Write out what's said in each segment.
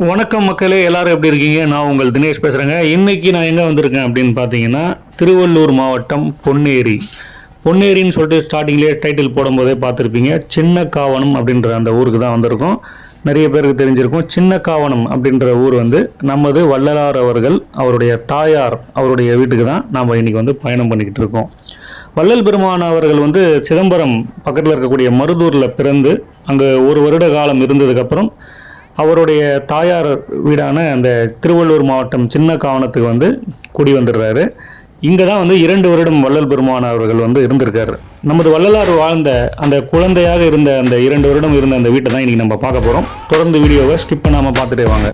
வணக்கம் மக்களே, எல்லாரும் எப்படி இருக்கீங்க? நான் உங்கள் தினேஷ் பேசுகிறேங்க. இன்றைக்கி நான் எங்கே வந்திருக்கேன் அப்படின்னு பார்த்தீங்கன்னா, திருவள்ளூர் மாவட்டம் பொன்னேரி. பொன்னேரின்னு சொல்லிட்டு ஸ்டார்டிங்லேயே டைட்டில் போடும்போதே பார்த்துருப்பீங்க. சின்ன காவனம் அப்படின்ற அந்த ஊருக்கு தான் வந்திருக்கோம். நிறைய பேருக்கு தெரிஞ்சிருக்கும். சின்ன காவனம் அப்படின்ற ஊர் வந்து நமது வள்ளலார் அவர்கள் அவருடைய தாயார் அவருடைய வீட்டுக்கு தான் நாம் இன்றைக்கி வந்து பயணம் பண்ணிக்கிட்டு இருக்கோம். வள்ளல் பெருமான் அவர்கள் வந்து சிதம்பரம் பக்கத்தில் இருக்கக்கூடிய மருதூரில் பிறந்து அங்கே ஒரு வருட காலம் இருந்ததுக்கப்புறம் அவருடைய தாயார் வீடான அந்த திருவள்ளூர் மாவட்டம் சின்ன காவனத்துக்கு வந்து குடி வந்துடுறாரு. இங்கே தான் வந்து 2 வருடம் வள்ளல் பெருமான் அவர்கள் வந்து இருந்திருக்காரு. நமது வள்ளலார் வாழ்ந்த அந்த குழந்தையாக இருந்த அந்த 2 வருடம் இருந்த அந்த வீட்டை தான் இன்றைக்கி நம்ம பார்க்க போகிறோம். தொடர்ந்து வீடியோவை ஸ்கிப் பண்ணாமல் பார்த்துட்டே வாங்க.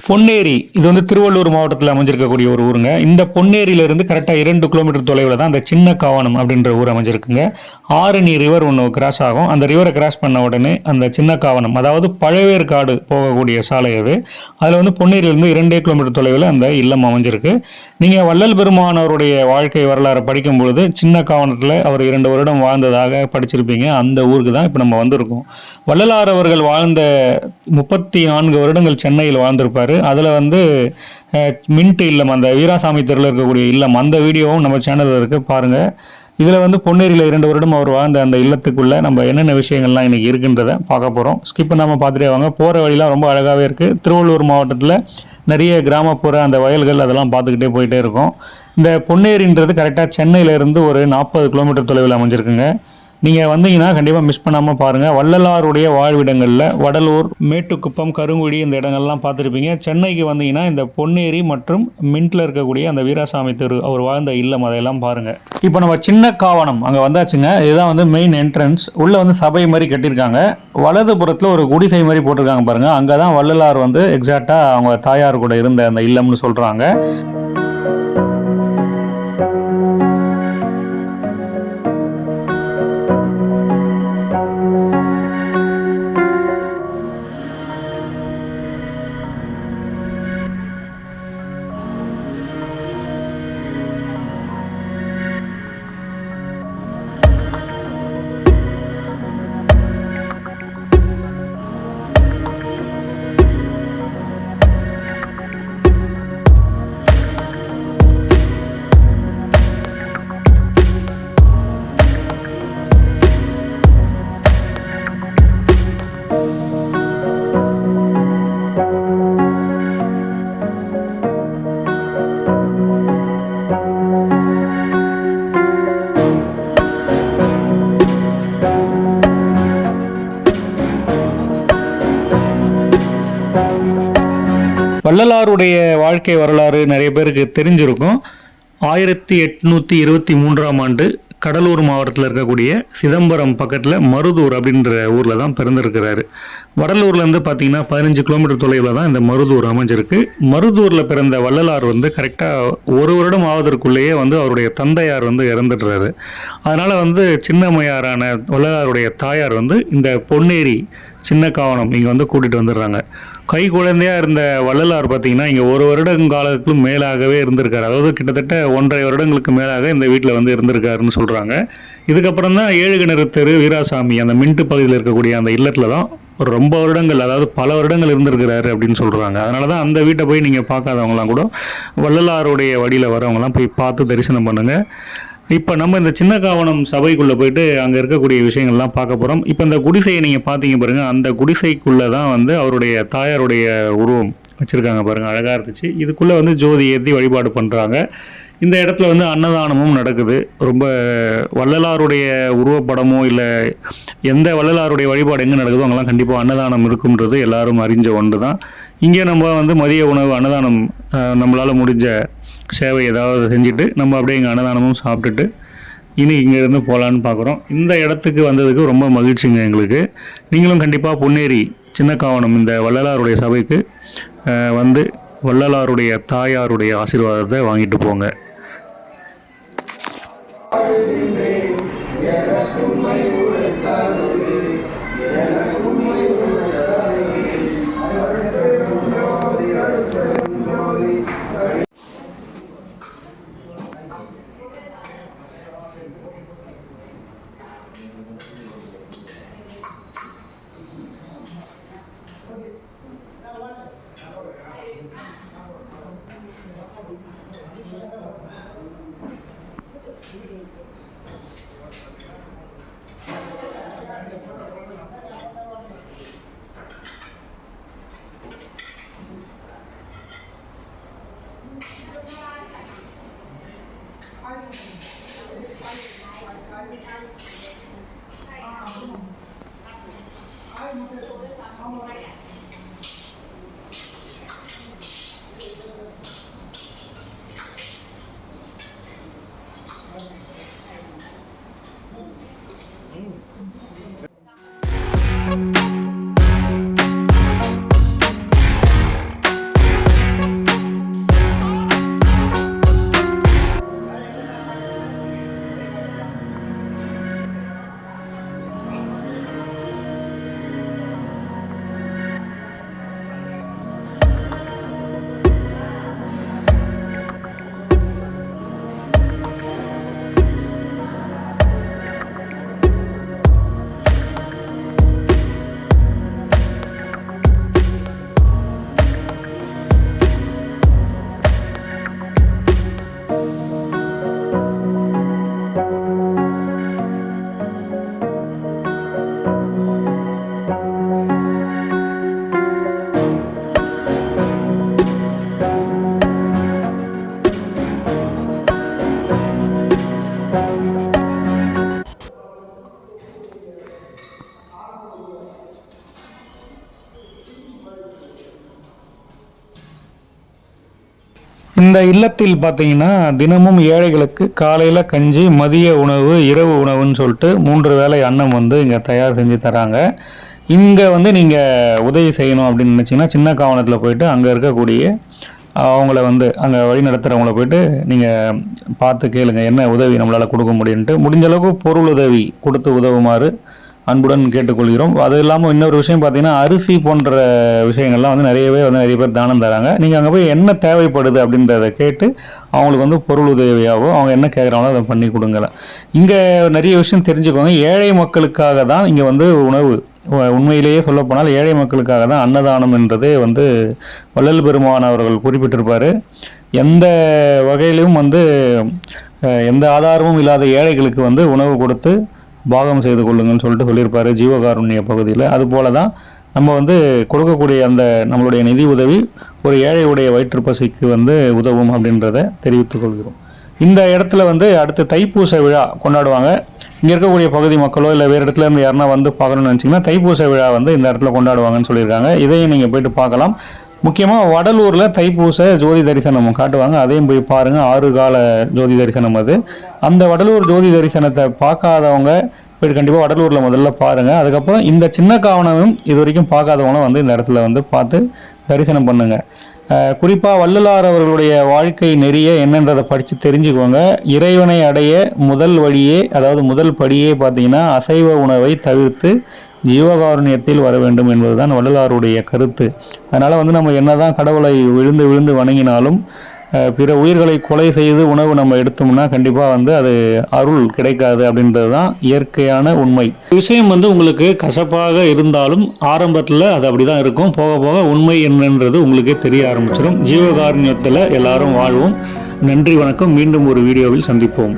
பொன்னேரி இது வந்து திருவள்ளூர் மாவட்டத்தில் அமைஞ்சிருக்கக்கூடிய ஒரு ஊருங்க. இந்த பொன்னேரியிலிருந்து கரெக்டாக 2 கிலோமீட்டர் தொலைவில் தான் அந்த சின்ன காவனம் அப்படின்ற ஊர் அமைஞ்சிருக்குங்க. ஆரணி ரிவர் ஒன்று கிராஸ் ஆகும். அந்த ரிவரை கிராஸ் பண்ண உடனே அந்த சின்ன காவனம், அதாவது பழவேற்காடு போகக்கூடிய சாலை அது. அதில் வந்து பொன்னேரியிலிருந்து 2 கிலோமீட்டர் தொலைவில் அந்த இல்லம் அமைஞ்சிருக்கு. நீங்கள் வள்ளல் பெருமான் அவருடைய வாழ்க்கை வரலாறு படிக்கும் பொழுது சின்ன காவனத்தில் அவர் 2 வருடம் வாழ்ந்ததாக படிச்சிருப்பீங்க. அந்த ஊருக்கு தான் இப்போ நம்ம வந்திருக்கோம். வள்ளலார் அவர்கள் வாழ்ந்த 34 வருடங்கள் சென்னையில் வாழ்ந்திருப்பார். அதில் வந்து மின்ட் இல்லம், அந்த வீராசாமி தெருவில் இருக்கக்கூடிய இல்லம், அந்த வீடியோவும் நம்ம சேனலில் இருக்குது, பாருங்கள். இதில் வந்து பொன்னேரியில் 2 வருடம் அவர் வாழ்ந்த அந்த இல்லத்துக்குள்ளே நம்ம என்னென்ன விஷயங்கள்லாம் இன்றைக்கி இருக்குன்றதை பார்க்க போகிறோம். ஸ்கிப் பண்ணாமல் பார்த்துட்டே வாங்க. போகிற வழிலாம் ரொம்ப அழகாகவே இருக்குது. திருவள்ளூர் மாவட்டத்தில் நிறைய கிராமப்புற அந்த வயல்கள் அதெல்லாம் பார்த்துக்கிட்டே போயிட்டே இருக்கும். இந்த பொன்னேரின்றது கரெக்டாக சென்னையிலேருந்து ஒரு 40 கிலோமீட்டர் தொலைவில் அமைஞ்சிருக்குங்க. நீங்கள் வந்தீங்கன்னா கண்டிப்பாக மிஸ் பண்ணாமல் பாருங்கள். வள்ளலாருடைய வாழ்விடங்களில் வடலூர், மேட்டுக்குப்பம், கருங்குடி இந்த இடங்கள்லாம் பார்த்துருப்பீங்க. சென்னைக்கு வந்தீங்கன்னா இந்த பொன்னேரி மற்றும் மின்ட்டில் இருக்கக்கூடிய அந்த வீராசாமி தெரு அவர் வாழ்ந்த இல்லம் அதையெல்லாம் பாருங்கள். இப்போ நம்ம சின்ன காவனம் அங்கே வந்தாச்சுங்க. இதுதான் வந்து மெயின் என்ட்ரன்ஸ். உள்ளே வந்து சபை மாதிரி கட்டியிருக்காங்க. வலதுபுறத்தில் ஒரு குடிசை மாதிரி போட்டிருக்காங்க பாருங்கள். அங்கே தான் வள்ளலார் வந்து எக்ஸாக்டாக அவங்க தாயார் கூட இருந்த அந்த இல்லம்னு சொல்கிறாங்க. வள்ளலாருடைய வாழ்க்கை வரலாறு நிறைய பேருக்கு தெரிஞ்சிருக்கும். 1823ஆம் ஆண்டு கடலூர் மாவட்டத்தில் இருக்கக்கூடிய சிதம்பரம் பக்கத்தில் மருதூர் அப்படின்ற ஊரில் தான் பிறந்திருக்கிறாரு. வடலூர்லேருந்து பார்த்தீங்கன்னா 15 கிலோமீட்டர் தொலைவில் தான் இந்த மருதூர் அமைஞ்சிருக்கு. மருதூரில் பிறந்த வள்ளலார் வந்து கரெக்டாக ஒரு வருடம் ஆவதற்குள்ளேயே வந்து அவருடைய தந்தையார் வந்து இறந்துடுறாரு. அதனால் வந்து சின்னம்மையாரான வள்ளலாருடைய தாயார் வந்து இந்த பொன்னேரி சின்ன காவனம் இங்கே வந்து கூட்டிகிட்டு வந்துடுறாங்க. கை குழந்தையாக இருந்த வள்ளலார் பார்த்தீங்கன்னா இங்கே ஒரு வருடங்காலத்துக்கும் மேலாகவே இருந்திருக்காரு. அதாவது கிட்டத்தட்ட 1.5 வருடங்களுக்கு மேலாக இந்த வீட்டில் வந்து இருந்திருக்காருன்னு சொல்கிறாங்க. இதுக்கப்புறம் தான் 7 கிணறு தெரு வீராசாமி அந்த மின்ட்டு பகுதியில் இருக்கக்கூடிய அந்த இல்லத்தில் தான் ரொம்ப வருடங்கள், அதாவது பல வருடங்கள் இருந்திருக்கிறாரு அப்படின்னு சொல்கிறாங்க. அதனால தான் அந்த வீட்டை போய் நீங்கள் பார்க்காதவங்களாம் கூட வள்ளலாருடைய வழியில் வரவங்களாம் போய் பார்த்து தரிசனம் பண்ணுங்கள். இப்போ நம்ம இந்த சின்ன காவனம் சபைக்குள்ளே போயிட்டு அங்கே இருக்கக்கூடிய விஷயங்கள்லாம் பார்க்க போகிறோம். இப்போ இந்த குடிசையை நீங்கள் பார்த்தீங்க பாருங்கள். அந்த குடிசைக்குள்ளே தான் வந்து அவருடைய தாயாருடைய உருவம் வச்சுருக்காங்க பாருங்கள், அழகாக இருந்துச்சு. இதுக்குள்ளே வந்து ஜோதி ஏற்றி வழிபாடு பண்ணுறாங்க. இந்த இடத்துல வந்து அன்னதானமும் நடக்குது. ரொம்ப வள்ளலாருடைய உருவப்படமோ இல்லை எந்த வள்ளலாருடைய வழிபாடு எங்கே நடக்குதோ அங்கெல்லாம் கண்டிப்பாக அன்னதானம் இருக்குன்றது எல்லாரும் அறிஞ்ச ஒன்று தான். இங்கே நம்ம வந்து மதிய உணவு அன்னதானம் நம்மளால் முடிஞ்ச சேவை ஏதாவது செஞ்சுட்டு நம்ம அப்படியே இங்கே அன்னதானமும் சாப்பிட்டுட்டு இனி இங்கேருந்து போகலான்னு பார்க்குறோம். இந்த இடத்துக்கு வந்ததுக்கு ரொம்ப மகிழ்ச்சிங்க எங்களுக்கு. நீங்களும் கண்டிப்பாக பொன்னேரி சின்னக்காவனம் இந்த வள்ளலாருடைய சபைக்கு வந்து வள்ளலாருடைய தாயாருடைய ஆசீர்வாதத்தை வாங்கிட்டு போங்க. இந்த இல்லத்தில் பார்த்தீங்கன்னா தினமும் ஏழைகளுக்கு காலையில் கஞ்சி, மதிய உணவு, இரவு உணவுன்னு சொல்லிட்டு 3 வேளை அன்னம் வந்து இங்கே தயார் செஞ்சு தராங்க. இங்கே வந்து நீங்கள் உதவி செய்யணும் அப்படின்னு நினச்சிங்கன்னா சின்னக்காவனத்தில் போயிட்டு அங்கே இருக்கக்கூடிய அவங்கள வந்து அங்கே வழி நடத்துகிறவங்கள போயிட்டு நீங்கள் பார்த்து கேளுங்க என்ன உதவி நம்மளால் கொடுக்க முடியும்ன்ட்டு. முடிஞ்ச அளவுக்கு பொருள் உதவி கொடுத்து உதவுமாறு அன்புடன் கேட்டுக்கொள்கிறோம். அது இல்லாமல் இன்னொரு விஷயம் பார்த்தீங்கன்னா அரிசி போன்ற விஷயங்கள்லாம் வந்து நிறைய பேர் தானம் தராங்க. நீங்கள் அங்கே போய் என்ன தேவைப்படுது அப்படின்றத கேட்டு அவங்களுக்கு வந்து பொருள் உதவியாகவோ அவங்க என்ன கேட்குறாங்களோ அதை பண்ணி கொடுங்கலாம். இங்கே நிறைய விஷயம் தெரிஞ்சுக்கோங்க. ஏழை மக்களுக்காக தான் இங்கே வந்து உணவு, உண்மையிலேயே சொல்லப்போனால் ஏழை மக்களுக்காக தான் அன்னதானம் என்றதே வந்து வள்ளல் பெருமான் அவர்கள் குறிப்பிட்டிருப்பார். எந்த வகையிலும் வந்து எந்த ஆதாரமும் இல்லாத ஏழைகளுக்கு வந்து உணவு கொடுத்து பாகம் செய்து கொள்ளுங்கன்னு சொல்லிட்டு சொல்லியிருப்பாரு ஜீவகாருண்ய பகுதியில். அதுபோல தான் நம்ம வந்து கொடுக்கக்கூடிய அந்த நம்மளுடைய நிதி உதவி ஒரு ஏழையுடைய வயிற்று பசிக்கு வந்து உதவும் அப்படின்றத தெரிவித்துக் கொள்கிறோம். இந்த இடத்துல வந்து அடுத்து தைப்பூச விழா கொண்டாடுவாங்க. இங்கே இருக்கக்கூடிய பகுதி மக்களோ இல்லை வேறு இடத்துல இருந்து யாருன்னா வந்து பார்க்கணும்னு நினச்சிங்கன்னா தைப்பூச விழா வந்து இந்த இடத்துல கொண்டாடுவாங்கன்னு சொல்லியிருக்காங்க. இதையும் நீங்கள் போயிட்டு பார்க்கலாம். முக்கியமாக வடலூரில் தைப்பூச ஜோதி தரிசனம் காட்டுவாங்க. அதையும் போய் பாருங்கள். 6 கால ஜோதி தரிசனம் அது. அந்த வடலூர் ஜோதி தரிசனத்தை பார்க்காதவங்க போய்ட்டு கண்டிப்பாக வடலூரில் முதல்ல பாருங்கள். அதுக்கப்புறம் இந்த சின்னக்காவனமும் இது வரைக்கும் பார்க்காதவங்களும் வந்து இந்த இடத்துல வந்து பார்த்து தரிசனம் பண்ணுங்கள். குறிப்பாக வள்ளலார் அவர்களுடைய வாழ்க்கை நெறிய என்னன்றதை படித்து தெரிஞ்சுக்கோங்க. இறைவனை அடைய முதல் வழியே, அதாவது முதல் படியே பார்த்தீங்கன்னா அசைவ உணவை தவிர்த்து ஜீவகாருண்யத்தில் வர வேண்டும் என்பதுதான் வள்ளலாருடைய கருத்து. அதனால் வந்து நம்ம என்னதான் கடவுளை விழுந்து விழுந்து வணங்கினாலும் பிற உயிர்களை கொலை செய்து உணவு நம்ம எடுத்தோம்னா கண்டிப்பாக வந்து அது அருள் கிடைக்காது அப்படின்றது தான் இயற்கையான உண்மை. விஷயம் வந்து உங்களுக்கு கசப்பாக இருந்தாலும் ஆரம்பத்தில் அது அப்படி தான் இருக்கும். போக போக உண்மை என்னன்றது உங்களுக்கே தெரிய ஆரம்பிச்சிடும். ஜீவகாருண்யத்தில் எல்லாரும் வாழ்வோம். நன்றி, வணக்கம். மீண்டும் ஒரு வீடியோவில் சந்திப்போம்.